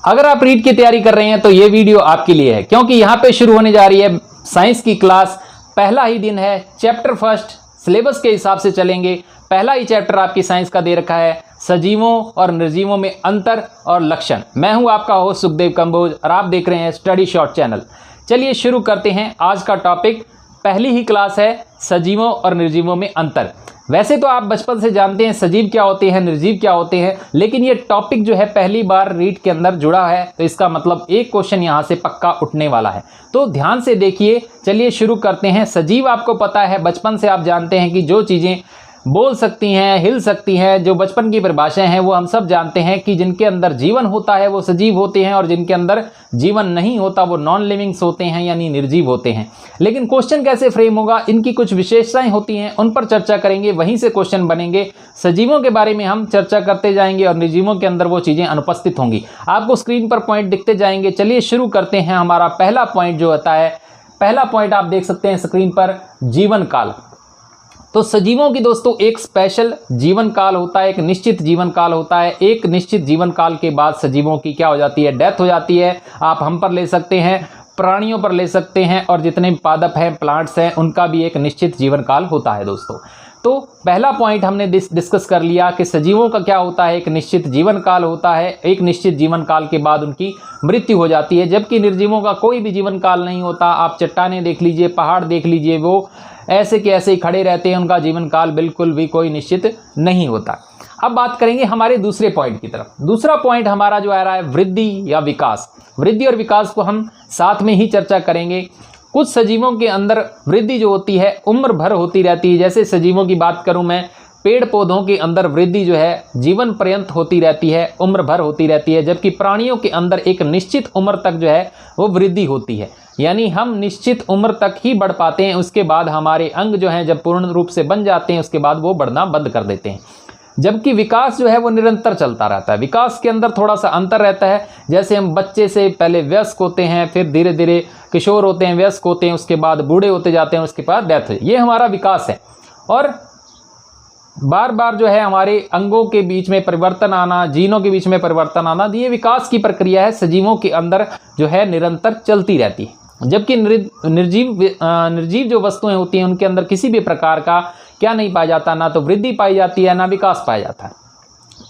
अगर आप रीट की तैयारी कर रहे हैं तो ये वीडियो आपके लिए है, क्योंकि यहाँ पे शुरू होने जा रही है साइंस की क्लास। पहला ही दिन है, चैप्टर फर्स्ट, सिलेबस के हिसाब से चलेंगे। पहला ही चैप्टर आपकी साइंस का दे रखा है, सजीवों और निर्जीवों में अंतर और लक्षण। मैं हूं आपका होस्ट सुखदेव कंबोज और आप देख रहे हैं स्टडी शॉर्ट चैनल। चलिए शुरू करते हैं। आज का टॉपिक, पहली ही क्लास है, सजीवों और निर्जीवों में अंतर। वैसे तो आप बचपन से जानते हैं सजीव क्या होते हैं, निर्जीव क्या होते हैं, लेकिन ये टॉपिक जो है पहली बार रीट के अंदर जुड़ा है, तो इसका मतलब एक क्वेश्चन यहाँ से पक्का उठने वाला है, तो ध्यान से देखिए। चलिए शुरू करते हैं। सजीव आपको पता है, बचपन से आप जानते हैं कि जो चीज़ें बोल सकती हैं, हिल सकती हैं, जो बचपन की परिभाषाएं हैं वो हम सब जानते हैं कि जिनके अंदर जीवन होता है वो सजीव होते हैं और जिनके अंदर जीवन नहीं होता वो नॉन लिविंग्स होते हैं, यानी निर्जीव होते हैं। लेकिन क्वेश्चन कैसे फ्रेम होगा, इनकी कुछ विशेषताएं होती हैं, उन पर चर्चा करेंगे, वहीं से क्वेश्चन बनेंगे। सजीवों के बारे में हम चर्चा करते जाएंगे और निर्जीवों के अंदर वो चीज़ें अनुपस्थित होंगी। आपको स्क्रीन पर पॉइंट दिखते जाएंगे। चलिए शुरू करते हैं। हमारा पहला पॉइंट जो होता है, पहला पॉइंट आप देख सकते हैं स्क्रीन पर, जीवन काल। तो सजीवों की दोस्तों एक स्पेशल जीवन काल होता है, एक निश्चित जीवन काल होता है। एक निश्चित जीवन काल के बाद सजीवों की क्या हो जाती है, डेथ हो जाती है। आप हम पर ले सकते हैं, प्राणियों पर ले सकते हैं, और जितने पादप हैं, प्लांट्स हैं, उनका भी एक निश्चित जीवन काल होता है दोस्तों। तो पहला पॉइंट हमने डिस्कस कर लिया कि सजीवों का क्या होता है, एक निश्चित जीवन काल होता है। एक निश्चित जीवन काल के बाद उनकी मृत्यु हो जाती है, जबकि निर्जीवों का कोई भी जीवन काल नहीं होता। आप चट्टानें देख लीजिए, पहाड़ देख लीजिए, वो ऐसे के ऐसे ही खड़े रहते हैं, उनका जीवन काल बिल्कुल भी कोई निश्चित नहीं होता। अब बात करेंगे हमारे दूसरे पॉइंट की तरफ। दूसरा पॉइंट हमारा जो आ रहा है, वृद्धि या विकास। वृद्धि और विकास को हम साथ में ही चर्चा करेंगे। कुछ सजीवों के अंदर वृद्धि जो होती है उम्र भर होती रहती है। जैसे सजीवों की बात करूं मैं, पेड़ पौधों के अंदर वृद्धि जो है जीवन पर्यंत होती रहती है, उम्र भर होती रहती है, जबकि प्राणियों के अंदर एक निश्चित उम्र तक जो है वो वृद्धि होती है। यानी हम निश्चित उम्र तक ही बढ़ पाते हैं, उसके बाद हमारे अंग जो हैं जब पूर्ण रूप से बन जाते हैं उसके बाद वो बढ़ना बंद कर देते हैं। जबकि विकास जो है वो निरंतर चलता रहता है। विकास के अंदर थोड़ा सा अंतर रहता है। जैसे हम बच्चे से पहले वयस्क होते हैं, फिर धीरे धीरे किशोर होते हैं, वयस्क होते हैं, उसके बाद बूढ़े होते जाते हैं, उसके बाद डेथ। ये हमारा विकास है। और बार बार जो है हमारे अंगों के बीच में परिवर्तन आना, जीनों के बीच में परिवर्तन आना, ये विकास की प्रक्रिया है, सजीवों के अंदर जो है निरंतर चलती रहती है। जबकि निर्जीव जो वस्तुएं होती हैं उनके अंदर किसी भी प्रकार का क्या नहीं पाया जाता, ना तो वृद्धि पाई जाती है, ना विकास पाया जाता है।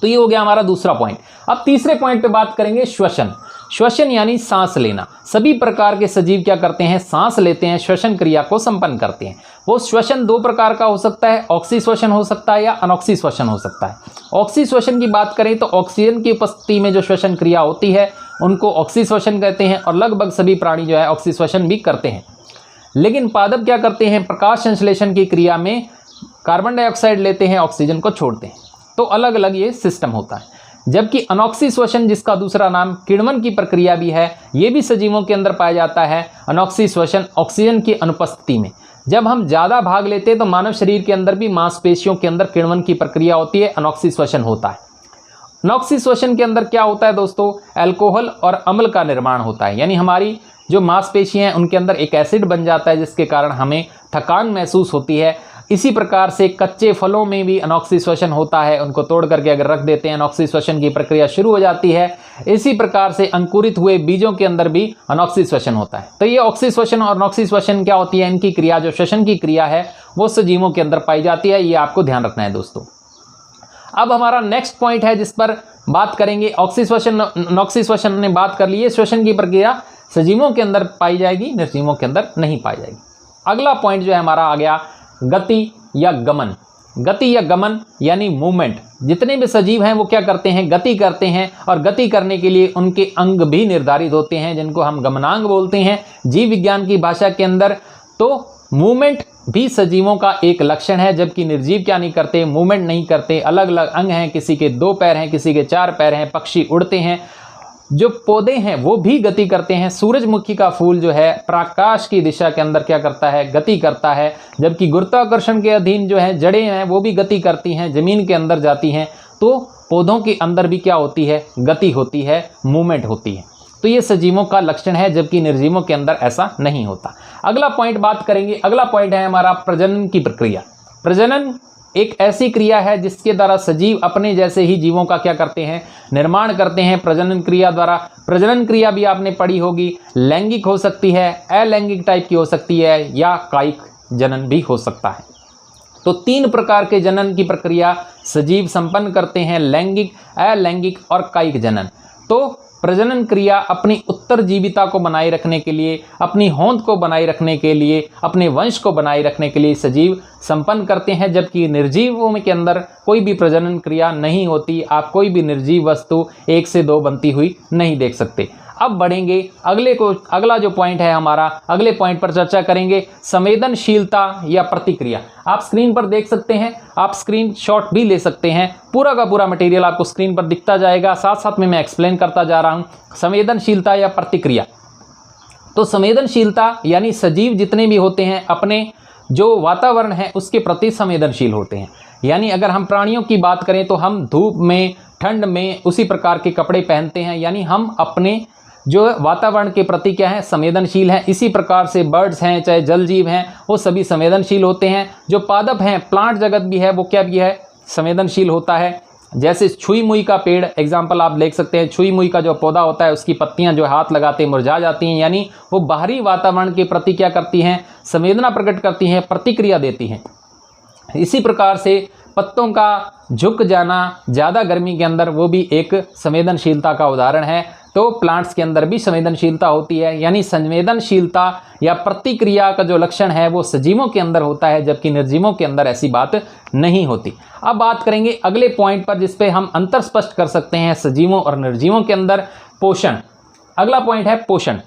तो ये हो गया हमारा दूसरा पॉइंट। अब तीसरे पॉइंट पे बात करेंगे, श्वसन। श्वसन यानी सांस लेना। सभी प्रकार के सजीव क्या करते हैं, सांस लेते हैं, श्वसन क्रिया को संपन्न करते हैं। वो श्वसन दो प्रकार का हो सकता है, ऑक्सी श्वसन हो सकता है या अनॉक्सी श्वसन हो सकता है। ऑक्सी श्वसन की बात करें तो ऑक्सीजन की उपस्थिति में जो श्वसन क्रिया होती है उनको ऑक्सी श्वसन कहते हैं, और लगभग सभी प्राणी जो है ऑक्सी श्वसन भी करते हैं। लेकिन पादप क्या करते हैं, प्रकाश संश्लेषण की क्रिया में कार्बन डाइऑक्साइड लेते हैं, ऑक्सीजन को छोड़ते हैं। तो अलग अलग ये सिस्टम होता है। जबकि अनॉक्सी श्वसन, जिसका दूसरा नाम किण्वन की प्रक्रिया भी है, ये भी सजीवों के अंदर पाया जाता है। अनॉक्सी श्वसन ऑक्सीजन की अनुपस्थिति में जब हम ज़्यादा भाग लेते हैं तो मानव शरीर के अंदर भी मांसपेशियों के अंदर किण्वन की प्रक्रिया होती है, अनॉक्सी श्वसन होता है। अनॉक्सी श्वसन के अंदर क्या होता है दोस्तों, अल्कोहल और अम्ल का निर्माण होता है। यानी हमारी जो मांसपेशियां हैं उनके अंदर एक एसिड बन जाता है, जिसके कारण हमें थकान महसूस होती है। इसी प्रकार से कच्चे फलों में भी अनॉक्सी श्वसन होता है, उनको तोड़ करके अगर रख देते हैं अनॉक्सी श्वसन की प्रक्रिया शुरू हो जाती है। इसी प्रकार से अंकुरित हुए बीजों के अंदर भी अनॉक्सी श्वसन होता है। तो ये ऑक्सी श्वसन और अनॉक्सी श्वसन क्या होती है, इनकी क्रिया जो श्वसन की क्रिया है वो सजीवों के अंदर पाई जाती है। ये आपको ध्यान रखना है दोस्तों। अब हमारा नेक्स्ट पॉइंट है जिस पर बात करेंगे, ऑक्सी श्वसन, अनॉक्सी श्वसन ने बात कर ली है। श्वसन की प्रक्रिया सजीवों के अंदर पाई जाएगी, निर्जीवों के अंदर नहीं पाई जाएगी। अगला पॉइंट जो है हमारा आ गया, गति या गमन। गति या गमन यानी मूवमेंट। जितने भी सजीव हैं वो क्या करते हैं, गति करते हैं, और गति करने के लिए उनके अंग भी निर्धारित होते हैं, जिनको हम गमनांग बोलते हैं जीव विज्ञान की भाषा के अंदर। तो मूवमेंट भी सजीवों का एक लक्षण है, जबकि निर्जीव क्या नहीं करते, मूवमेंट नहीं करते। अलग अलग अंग हैं, किसी के 2 पैर हैं, किसी के 4 पैर हैं, पक्षी उड़ते हैं। जो पौधे हैं वो भी गति करते हैं। सूरजमुखी का फूल जो है प्रकाश की दिशा के अंदर क्या करता है, गति करता है। जबकि गुरुत्वाकर्षण के अधीन जो है जड़ें हैं वो भी गति करती हैं, जमीन के अंदर जाती हैं। तो पौधों के अंदर भी क्या होती है, गति होती है, मूवमेंट होती है। तो ये सजीवों का लक्षण है, जबकि निर्जीवों के अंदर ऐसा नहीं होता। अगला पॉइंट बात करेंगे। अगला पॉइंट है हमारा प्रजनन की प्रक्रिया। प्रजनन एक ऐसी क्रिया है जिसके द्वारा सजीव अपने जैसे ही जीवों का क्या करते हैं, निर्माण करते हैं प्रजनन क्रिया द्वारा। प्रजनन क्रिया भी आपने पढ़ी होगी, लैंगिक हो सकती है, अलैंगिक टाइप की हो सकती है, या कायिक जनन भी हो सकता है। तो 3 प्रकार के जनन की प्रक्रिया सजीव संपन्न करते हैं, लैंगिक, अलैंगिक और कायिक जनन। तो प्रजनन क्रिया अपनी उत्तरजीविता को बनाए रखने के लिए, अपनी होंद को बनाए रखने के लिए, अपने वंश को बनाए रखने के लिए सजीव संपन्न करते हैं, जबकि निर्जीवों के अंदर कोई भी प्रजनन क्रिया नहीं होती। आप कोई भी निर्जीव वस्तु 1 से 2 बनती हुई नहीं देख सकते। अब बढ़ेंगे अगला जो पॉइंट है हमारा, अगले पॉइंट पर चर्चा करेंगे संवेदनशीलता या प्रतिक्रिया। आप स्क्रीन पर देख सकते हैं, आप स्क्रीन शॉट भी ले सकते हैं, पूरा का पूरा मटेरियल आपको स्क्रीन पर दिखता जाएगा, साथ साथ में मैं एक्सप्लेन करता जा रहा हूं। संवेदनशीलता या प्रतिक्रिया, तो संवेदनशीलता यानी सजीव जितने भी होते हैं अपने जो वातावरण है उसके प्रति संवेदनशील होते हैं। यानी अगर हम प्राणियों की बात करें तो हम धूप में, ठंड में उसी प्रकार के कपड़े पहनते हैं, यानी हम अपने जो वातावरण के प्रति क्या है, संवेदनशील हैं। इसी प्रकार से बर्ड्स हैं, चाहे जल जीव हैं, वो सभी संवेदनशील होते हैं। जो पादप हैं, प्लांट जगत भी है, वो क्या भी है, संवेदनशील होता है। जैसे छुई मुई का पेड़ एग्जाम्पल आप देख सकते हैं, छुई मुई का जो पौधा होता है उसकी पत्तियां जो हाथ लगाते मुरझा जाती हैं, यानी वो बाहरी वातावरण के प्रति क्या करती हैं, संवेदना प्रकट करती हैं, प्रतिक्रिया देती हैं। इसी प्रकार से पत्तों का झुक जाना ज़्यादा गर्मी के अंदर, वो भी एक संवेदनशीलता का उदाहरण है। तो प्लांट्स के अंदर भी संवेदनशीलता होती है, यानी संवेदनशीलता या प्रतिक्रिया का जो लक्षण है वो सजीवों के अंदर होता है, जबकि निर्जीवों के अंदर ऐसी बात नहीं होती। अब बात करेंगे अगले पॉइंट पर जिसपे हम अंतर स्पष्ट कर सकते हैं सजीवों और निर्जीवों के अंदर, पोषण। अगला पॉइंट है पोषण।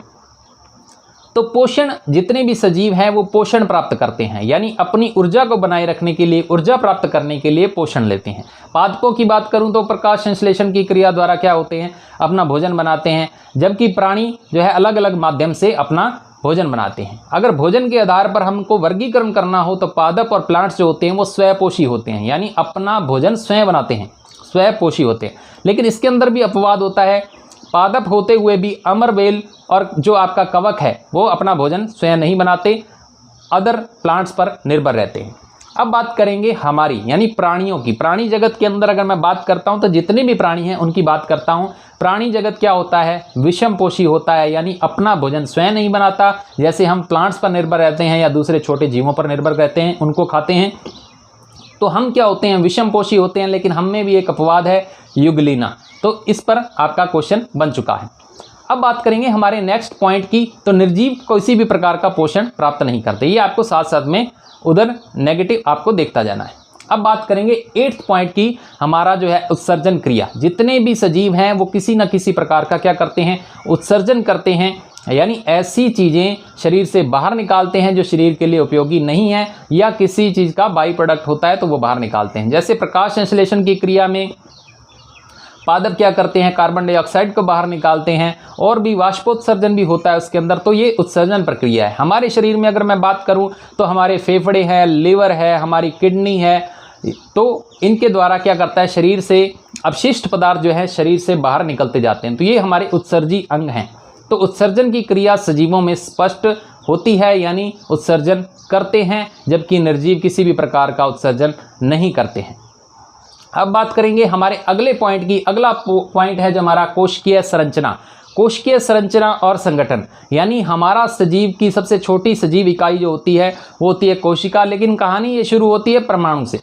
तो पोषण, जितने भी सजीव हैं वो पोषण प्राप्त करते हैं, यानी अपनी ऊर्जा को बनाए रखने के लिए, ऊर्जा प्राप्त करने के लिए पोषण लेते हैं। पादपों की बात करूं तो प्रकाश संश्लेषण की क्रिया द्वारा क्या होते हैं, अपना भोजन बनाते हैं, जबकि प्राणी जो है अलग अलग माध्यम से अपना भोजन बनाते हैं। अगर भोजन के आधार पर हमको वर्गीकरण करना हो तो पादप और प्लांट्स जो होते हैं वो स्वयपोषी होते हैं, यानी अपना भोजन स्वयं बनाते हैं, स्वयपोषी होते हैं। लेकिन इसके अंदर भी अपवाद होता है, पादप होते हुए भी अमरबेल और जो आपका कवक है वो अपना भोजन स्वयं नहीं बनाते, अदर प्लांट्स पर निर्भर रहते हैं। अब बात करेंगे हमारी यानी प्राणियों की। प्राणी जगत के अंदर अगर मैं बात करता हूं तो जितने भी प्राणी हैं उनकी बात करता हूं। प्राणी जगत क्या होता है, विषमपोषी होता है, यानी अपना भोजन स्वयं नहीं बनाता। जैसे हम प्लांट्स पर निर्भर रहते हैं या दूसरे छोटे जीवों पर निर्भर रहते हैं, उनको खाते हैं, तो हम क्या होते हैं, विषमपोषी होते हैं। लेकिन हम में भी एक अपवाद है, युगलीना। तो इस पर आपका क्वेश्चन बन चुका है। अब बात करेंगे हमारे नेक्स्ट पॉइंट की। तो निर्जीव किसी भी प्रकार का पोषण प्राप्त नहीं करते, ये आपको साथ साथ में उधर नेगेटिव आपको देखता जाना है। अब बात करेंगे 8th पॉइंट की, हमारा जो है उत्सर्जन क्रिया। जितने भी सजीव हैं वो किसी न किसी प्रकार का क्या करते हैं, उत्सर्जन करते हैं, यानी ऐसी चीज़ें शरीर से बाहर निकालते हैं जो शरीर के लिए उपयोगी नहीं है, या किसी चीज़ का बाई प्रोडक्ट होता है तो वो बाहर निकालते हैं। जैसे प्रकाश संश्लेषण की क्रिया में पादप क्या करते हैं, कार्बन डाइऑक्साइड को बाहर निकालते हैं, और भी वाष्पोत्सर्जन भी होता है उसके अंदर। तो ये उत्सर्जन प्रक्रिया है। हमारे शरीर में अगर मैं बात करूं तो हमारे फेफड़े हैं, लिवर है, हमारी किडनी है, तो इनके द्वारा क्या करता है, शरीर से अपशिष्ट पदार्थ जो है शरीर से बाहर निकलते जाते हैं। तो ये हमारे उत्सर्जी अंग हैं। तो उत्सर्जन की क्रिया सजीवों में स्पष्ट होती है, यानी उत्सर्जन करते हैं, जबकि निर्जीव किसी भी प्रकार का उत्सर्जन नहीं करते हैं। अब बात करेंगे हमारे अगले पॉइंट की। अगला पॉइंट है जो हमारा कोशिकीय संरचना। कोशिकीय संरचना और संगठन, यानी हमारा सजीव की सबसे छोटी सजीव इकाई जो होती है वो होती है कोशिका। लेकिन कहानी ये शुरू होती है परमाणु से।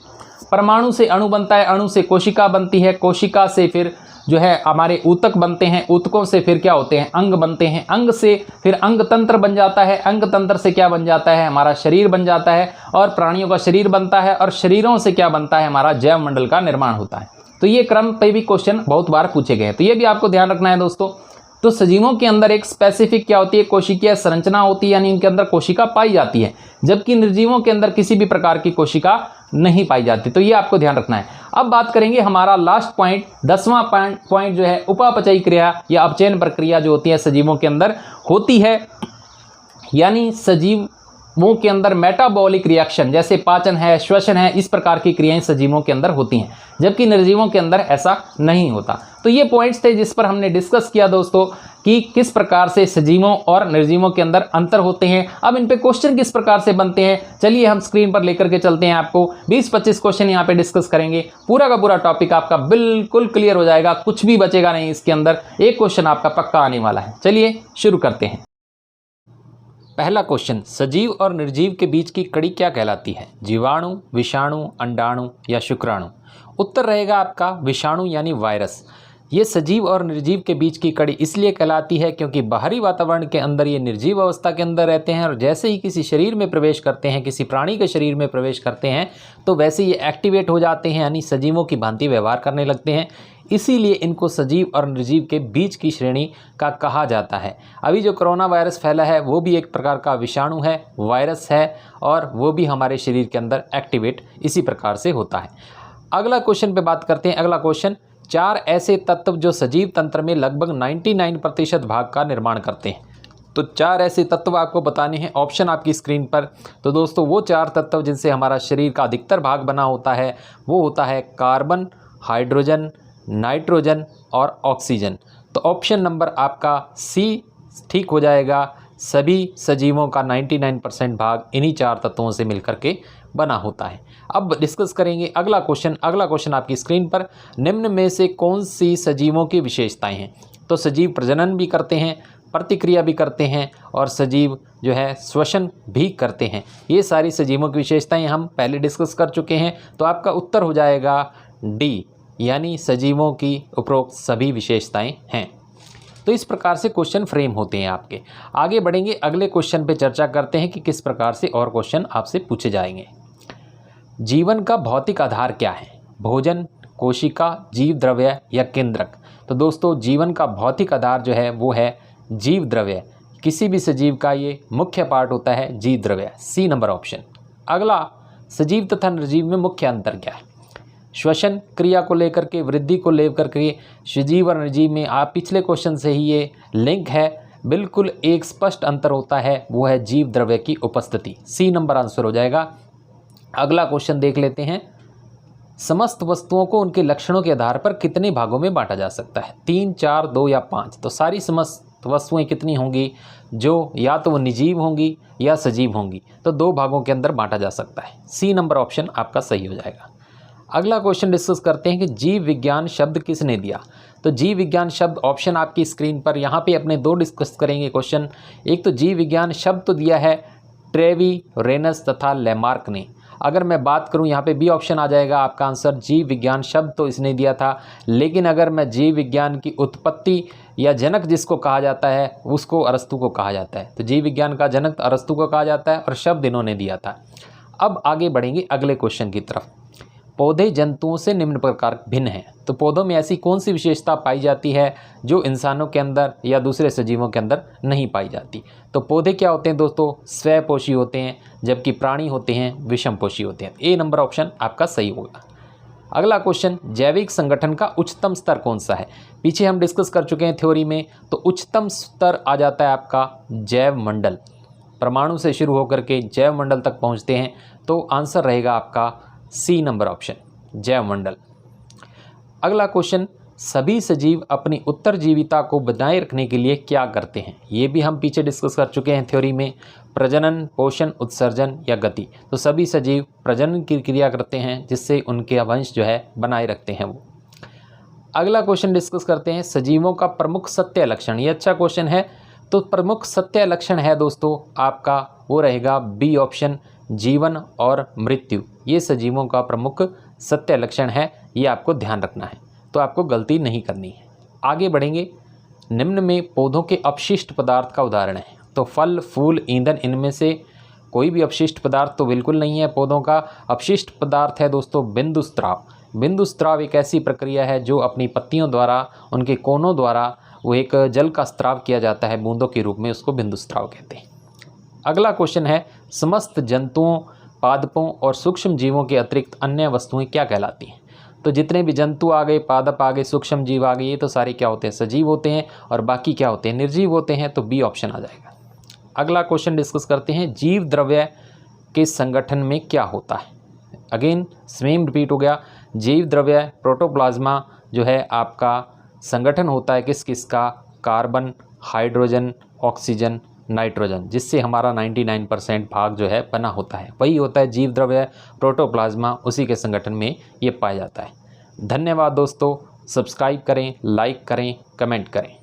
परमाणु से अणु बनता है, अणु से कोशिका बनती है, कोशिका से फिर जो है हमारे ऊतक बनते हैं, ऊतकों से फिर क्या होते हैं, अंग बनते हैं, अंग से फिर अंग तंत्र बन जाता है, अंग तंत्र से क्या बन जाता है, हमारा शरीर बन जाता है, और प्राणियों का शरीर बनता है, और शरीरों से क्या बनता है, हमारा जैव मंडल का निर्माण होता है। तो ये क्रम पे भी क्वेश्चन बहुत बार पूछे गए हैं, तो ये भी आपको ध्यान रखना है दोस्तों। तो सजीवों के अंदर एक स्पेसिफिक क्या होती है, कोशिकीय संरचना होती है, यानी इनके अंदर कोशिका पाई जाती है, जबकि निर्जीवों के अंदर किसी भी प्रकार की कोशिका नहीं पाई जाती। तो ये आपको ध्यान रखना है। अब बात करेंगे हमारा लास्ट पॉइंट, 10वां पॉइंट जो है उपापचयी क्रिया या अपचयन प्रक्रिया जो होती है सजीवों के अंदर होती है, यानी सजीव सजीवों के अंदर मेटाबॉलिक रिएक्शन जैसे पाचन है, श्वसन है, इस प्रकार की क्रियाएं सजीवों के अंदर होती हैं, जबकि निर्जीवों के अंदर ऐसा नहीं होता। तो ये पॉइंट्स थे जिस पर हमने डिस्कस किया दोस्तों कि किस प्रकार से सजीवों और निर्जीवों के अंदर अंतर होते हैं। अब इन पे क्वेश्चन किस प्रकार से बनते हैं, चलिए हम स्क्रीन पर लेकर के चलते हैं। आपको 20-25 क्वेश्चन यहाँ पे डिस्कस करेंगे, पूरा का पूरा टॉपिक आपका बिल्कुल क्लियर हो जाएगा, कुछ भी बचेगा नहीं इसके अंदर, एक क्वेश्चन आपका पक्का आने वाला है। चलिए शुरू करते हैं। पहला क्वेश्चन, सजीव और निर्जीव के बीच की कड़ी क्या कहलाती है? जीवाणु, विषाणु, अंडाणु या शुक्राणु? उत्तर रहेगा आपका विषाणु यानी वायरस। ये सजीव और निर्जीव के बीच की कड़ी इसलिए कहलाती है क्योंकि बाहरी वातावरण के अंदर ये निर्जीव अवस्था के अंदर रहते हैं और जैसे ही किसी शरीर में प्रवेश करते हैं, किसी प्राणी के शरीर में प्रवेश करते हैं, तो वैसे ये एक्टिवेट हो जाते हैं, यानी सजीवों की भांति व्यवहार करने लगते हैं। इसीलिए इनको सजीव और निर्जीव के बीच की श्रेणी का कहा जाता है। अभी जो कोरोना वायरस फैला है वो भी एक प्रकार का विषाणु है, वायरस है, और वो भी हमारे शरीर के अंदर एक्टिवेट इसी प्रकार से होता है। अगला क्वेश्चन पे बात करते हैं। अगला क्वेश्चन, 4 ऐसे तत्व जो सजीव तंत्र में लगभग 99% भाग का निर्माण करते हैं। तो 4 ऐसे तत्व आपको बताने हैं, ऑप्शन आपकी स्क्रीन पर। तो दोस्तों वो 4 तत्व जिनसे हमारा शरीर का अधिकतर भाग बना होता है वो होता है कार्बन, हाइड्रोजन, नाइट्रोजन और ऑक्सीजन। तो ऑप्शन नंबर आपका सी ठीक हो जाएगा। सभी सजीवों का 99% भाग इन्हीं 4 तत्वों से मिलकर के बना होता है। अब डिस्कस करेंगे अगला क्वेश्चन। अगला क्वेश्चन आपकी स्क्रीन पर, निम्न में से कौन सी सजीवों की विशेषताएं हैं? तो सजीव प्रजनन भी करते हैं, प्रतिक्रिया भी करते हैं और सजीव जो है श्वसन भी करते हैं। ये सारी सजीवों की विशेषताएं हम पहले डिस्कस कर चुके हैं। तो आपका उत्तर हो जाएगा डी, यानी सजीवों की उपरोक्त सभी विशेषताएं हैं। तो इस प्रकार से क्वेश्चन फ्रेम होते हैं आपके। आगे बढ़ेंगे, अगले क्वेश्चन पे चर्चा करते हैं कि किस प्रकार से और क्वेश्चन आपसे पूछे जाएंगे। जीवन का भौतिक आधार क्या है? भोजन, कोशिका, जीव द्रव्य या केंद्रक? तो दोस्तों जीवन का भौतिक आधार जो है वो है जीव द्रव्य। किसी भी सजीव का ये मुख्य पार्ट होता है जीव द्रव्य, सी नंबर ऑप्शन। अगला, सजीव तथा निर्जीव में मुख्य अंतर क्या है? श्वसन क्रिया को लेकर के, वृद्धि को लेकर के सजीव और निर्जीव में आप पिछले क्वेश्चन से ही ये लिंक है। बिल्कुल एक स्पष्ट अंतर होता है, वो है जीव द्रव्य की उपस्थिति, सी नंबर आंसर हो जाएगा। अगला क्वेश्चन देख लेते हैं। समस्त वस्तुओं को उनके लक्षणों के आधार पर कितने भागों में बांटा जा सकता है? 3, 4, 2 या 5? तो सारी समस्त वस्तुएं कितनी होंगी? जो या तो वो निर्जीव होंगी या सजीव होंगी। तो 2 भागों के अंदर बांटा जा सकता है, सी नंबर ऑप्शन आपका सही हो जाएगा। अगला क्वेश्चन डिस्कस करते हैं कि जीव विज्ञान शब्द किसने दिया? तो जीव विज्ञान शब्द ऑप्शन आपकी स्क्रीन पर, यहाँ पे अपने 2 डिस्कस करेंगे क्वेश्चन। एक तो जीव विज्ञान शब्द तो दिया है ट्रेवी, रेनस तथा लेमार्क ने। अगर मैं बात करूं यहाँ पे बी ऑप्शन आ जाएगा आपका आंसर। जीव विज्ञान शब्द तो इसने दिया था, लेकिन अगर मैं जीव विज्ञान की उत्पत्ति या जनक जिसको कहा जाता है उसको अरस्तु को कहा जाता है। तो जीव विज्ञान का जनक अरस्तु को कहा जाता है और शब्द इन्होंने दिया था। अब आगे बढ़ेंगे अगले क्वेश्चन की तरफ। पौधे जंतुओं से निम्न प्रकार भिन्न हैं। तो पौधों में ऐसी कौन सी विशेषता पाई जाती है जो इंसानों के अंदर या दूसरे सजीवों के अंदर नहीं पाई जाती? तो पौधे क्या होते हैं दोस्तों? स्वपोषी होते हैं, जबकि प्राणी होते हैं विषमपोषी होते हैं। ए नंबर ऑप्शन आपका सही होगा। अगला क्वेश्चन, जैविक संगठन का उच्चतम स्तर कौन सा है? पीछे हम डिस्कस कर चुके हैं थ्योरी में। तो उच्चतम स्तर आ जाता है आपका जैव मंडल। परमाणु से शुरू होकर के जैव मंडल तक पहुँचते हैं। तो आंसर रहेगा आपका सी नंबर ऑप्शन, जैव मंडल। अगला क्वेश्चन, सभी सजीव अपनी उत्तरजीविता को बनाए रखने के लिए क्या करते हैं? ये भी हम पीछे डिस्कस कर चुके हैं थ्योरी में। प्रजनन, पोषण, उत्सर्जन या गति? तो सभी सजीव प्रजनन की क्रिया करते हैं जिससे उनके वंश जो है बनाए रखते हैं वो। अगला क्वेश्चन डिस्कस करते हैं, सजीवों का प्रमुख सत्य लक्षण। ये अच्छा क्वेश्चन है। तो प्रमुख सत्य लक्षण है दोस्तों आपका वो रहेगा बी ऑप्शन, जीवन और मृत्यु। ये सजीवों का प्रमुख सत्य लक्षण है, ये आपको ध्यान रखना है, तो आपको गलती नहीं करनी है। आगे बढ़ेंगे, निम्न में पौधों के अपशिष्ट पदार्थ का उदाहरण है। तो फल, फूल, ईंधन, इनमें से कोई भी अपशिष्ट पदार्थ तो बिल्कुल नहीं है। पौधों का अपशिष्ट पदार्थ है दोस्तों बिंदुस्त्राव। बिंदुस्त्राव एक ऐसी प्रक्रिया है जो अपनी पत्तियों द्वारा, उनके कोनों द्वारा वो एक जल का स्त्राव किया जाता है बूंदों के रूप में, उसको बिंदुस्त्राव कहते हैं। अगला क्वेश्चन है, समस्त जंतुओं, पादपों और सूक्ष्म जीवों के अतिरिक्त अन्य वस्तुएं क्या कहलाती हैं? तो जितने भी जंतु आ गए, पादप आ गए, सूक्ष्म जीव आ गए, ये तो सारे क्या होते हैं? सजीव होते हैं। और बाकी क्या होते हैं? निर्जीव होते हैं। तो बी ऑप्शन आ जाएगा। अगला क्वेश्चन डिस्कस करते हैं, जीव द्रव्य के संगठन में क्या होता है। अगेन सेम रिपीट हो गया, जीव द्रव्य प्रोटोप्लाज्मा जो है आपका संगठन होता है किस किस का, कार्बन, हाइड्रोजन, ऑक्सीजन, नाइट्रोजन, जिससे हमारा 99% भाग जो है बना होता है, वही होता है जीव द्रव्य प्रोटोप्लाज्मा, उसी के संगठन में ये पाया जाता है। धन्यवाद दोस्तों, सब्सक्राइब करें, लाइक करें, कमेंट करें।